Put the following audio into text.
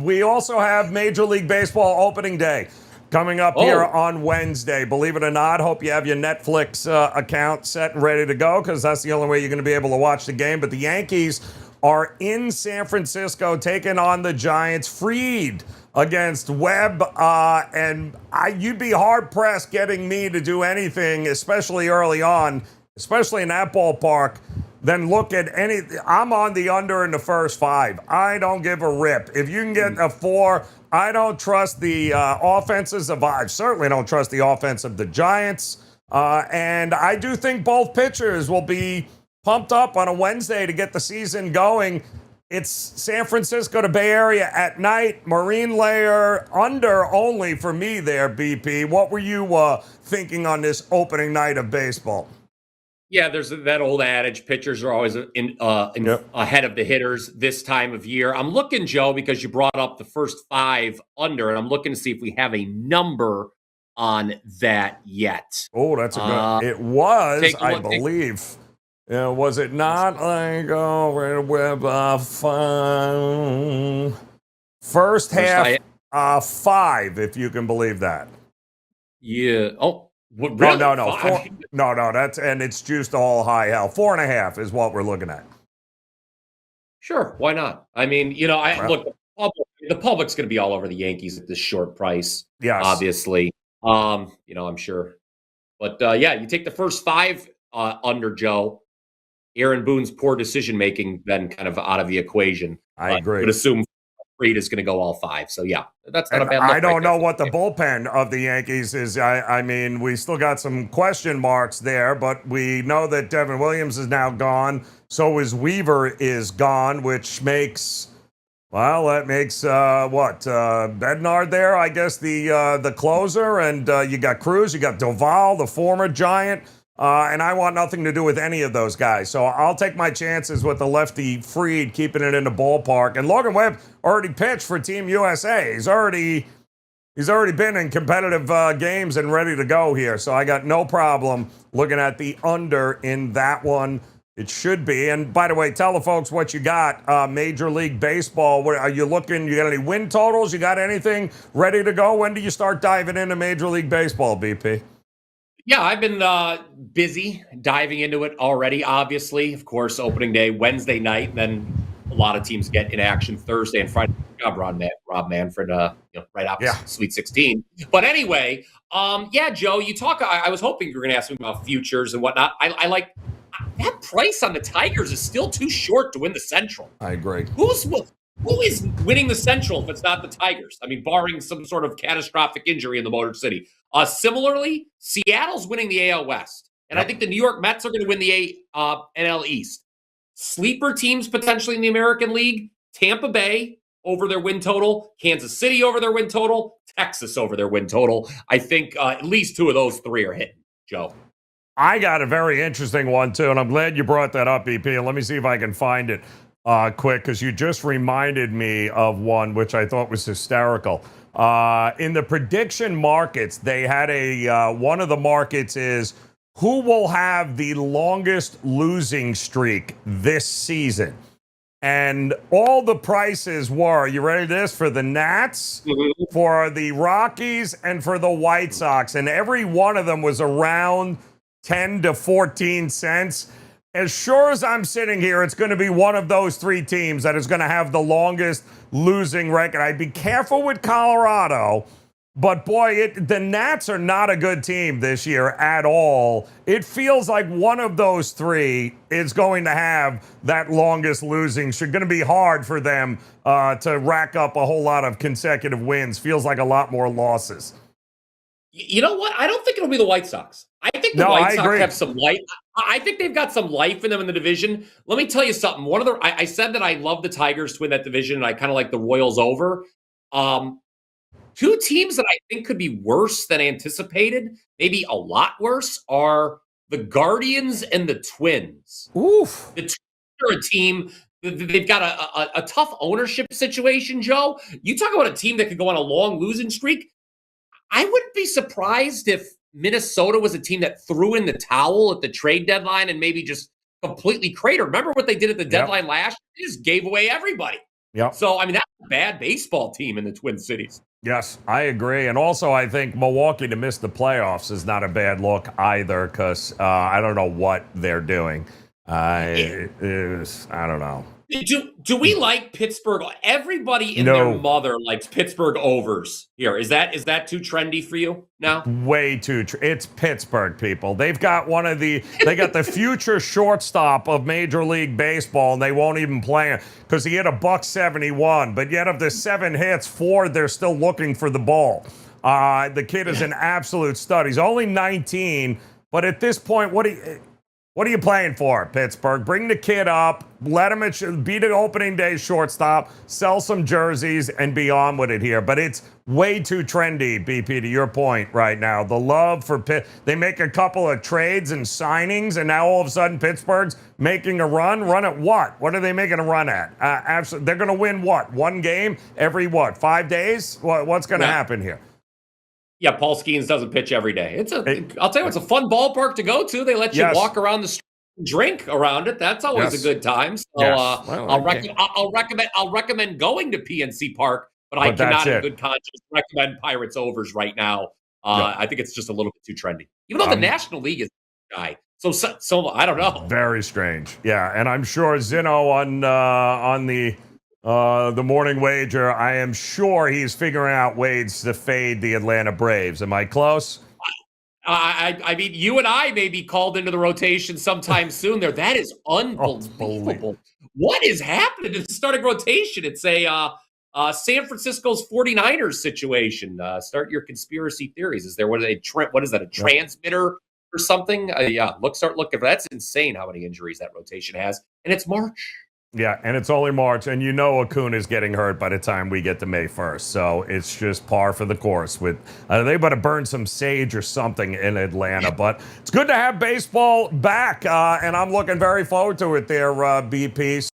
We also have Major League Baseball opening day coming up here on Wednesday. Believe it or not, hope you have your Netflix account set and ready to go, because that's the only way you're going to be able to watch the game. But the Yankees are in San Francisco taking on the Giants. Fried against Webb, and you'd be hard-pressed getting me to do anything, especially early on, especially in that ballpark, then look at any. I'm on the under in the first 5. I don't give a rip. If you can get a 4, I don't trust the offenses of. I certainly don't trust the offense of the Giants. And I do think both pitchers will be pumped up on a Wednesday to get the season going. It's San Francisco to Bay Area at night. Marine layer under only for me there, BP. What were you thinking on this opening night of baseball? Yeah, there's that old adage, pitchers are always ahead of the hitters this time of year. I'm looking, Joe, because you brought up the first 5 under, and I'm looking to see if we have a number on that yet. Oh, that's a good. It was, I believe. Was it not like first half 5, if you can believe that? Yeah. Oh. What, really? No. 4, no. That's, and it's juiced all high hell. 4.5 is what we're looking at. Sure, why not? I mean, look. The public's going to be all over the Yankees at this short price. Yes, obviously. I'm sure. But yeah, you take the first 5 under, Joe. Aaron Boone's poor decision making then kind of out of the equation. I agree. I would assume Fried is going to go all 5. So yeah, that's not a bad look. I don't know what the bullpen of the Yankees is. I mean, we still got some question marks there, but we know that Devin Williams is now gone. So is Weaver is gone, which makes, well, that makes Bednar there, I guess, the closer, and you got Cruz, you got Doval, the former Giant. And I want nothing to do with any of those guys. So I'll take my chances with the lefty Fried keeping it in the ballpark. And Logan Webb already pitched for Team USA. He's already been in competitive games and ready to go here. So I got no problem looking at the under in that one. It should be. And by the way, tell the folks what you got. Major League Baseball, what are you looking? You got any win totals? You got anything ready to go? When do you start diving into Major League Baseball, BP? Yeah, I've been busy diving into it already, obviously. Of course, opening day, Wednesday night, then a lot of teams get in action Thursday and Friday. Good job, Rob Manfred, right opposite Sweet 16. But anyway, Joe, you talk. I was hoping you were going to ask me about futures and whatnot. I like that price on the Tigers is still too short to win the Central. I agree. Who is winning the Central if it's not the Tigers? I mean, barring some sort of catastrophic injury in the Motor City. Similarly, Seattle's winning the AL West. And I think the New York Mets are going to win the NL East. Sleeper teams potentially in the American League, Tampa Bay over their win total, Kansas City over their win total, Texas over their win total. I think at least 2 of those 3 are hitting, Joe. I got a very interesting one, too, and I'm glad you brought that up, EP. And let me see if I can find it quick, because you just reminded me of one which I thought was hysterical. In the prediction markets, they had one of the markets is who will have the longest losing streak this season. And all the prices were, you ready for this? For the Nats, for the Rockies, and for the White Sox. And every one of them was around 10 to 14 cents. As sure as I'm sitting here, it's going to be one of those 3 teams that is going to have the longest losing record. I'd be careful with Colorado, but boy, the Nats are not a good team this year at all. It feels like one of those 3 is going to have that longest losing. It's going to be hard for them to rack up a whole lot of consecutive wins. Feels like a lot more losses. You know what? I don't think it'll be the White Sox. I think the White Sox have some life. I think they've got some life in them in the division. Let me tell you something. I said that I love the Tigers to win that division, and I kind of like the Royals over. 2 teams that I think could be worse than anticipated, maybe a lot worse, are the Guardians and the Twins. Oof. The Twins are a team. They've got a tough ownership situation, Joe. You talk about a team that could go on a long losing streak. I wouldn't be surprised if Minnesota was a team that threw in the towel at the trade deadline and maybe just completely cratered. Remember what they did at the deadline last year? They just gave away everybody. Yep. So, I mean, that's a bad baseball team in the Twin Cities. Yes, I agree. And also, I think Milwaukee to miss the playoffs is not a bad look either because I don't know what they're doing. I don't know. Do we like Pittsburgh? Everybody and No. their mother likes Pittsburgh overs here. Is that too trendy for you now? Way too. It's Pittsburgh, people. They got the future shortstop of Major League Baseball, and they won't even play him because he hit a $171. But yet, of the 7 hits, 4 they're still looking for the ball. The kid is an absolute stud. He's only 19, but at this point, what are you playing for, Pittsburgh? Bring the kid up, let him be the opening day shortstop, sell some jerseys, and be on with it here. But it's way too trendy, BP, to your point right now. The love for Pitt. They make a couple of trades and signings, and now all of a sudden Pittsburgh's making a run. Run at what? What are they making a run at? Absolutely, they're going to win what? 1 game every 5 days? What's going to happen here? Yeah, Paul Skeens doesn't pitch every day. I'll tell you, it's a fun ballpark to go to. They let you walk around the street and drink around it. That's always a good time. So I'll recommend going to PNC Park, but I cannot in good conscience recommend Pirates overs right now. I think it's just a little bit too trendy. Even though the National League is guy. So I don't know. Very strange. Yeah, and I'm sure Zinno on the morning wager, I am sure he's figuring out ways to fade the Atlanta Braves. Am I close? I mean, you and I may be called into the rotation sometime soon there. That is unbelievable. What is happening to the starting rotation? It's a San Francisco's 49ers situation. Start your conspiracy theories. Is there what is that, a transmitter or something? Start looking. That's insane how many injuries that rotation has. And it's March. Yeah, and it's only March, and you know Acuna is getting hurt by the time we get to May 1st, so it's just par for the course. With they better burn some sage or something in Atlanta, but it's good to have baseball back, and I'm looking very forward to it there, BP.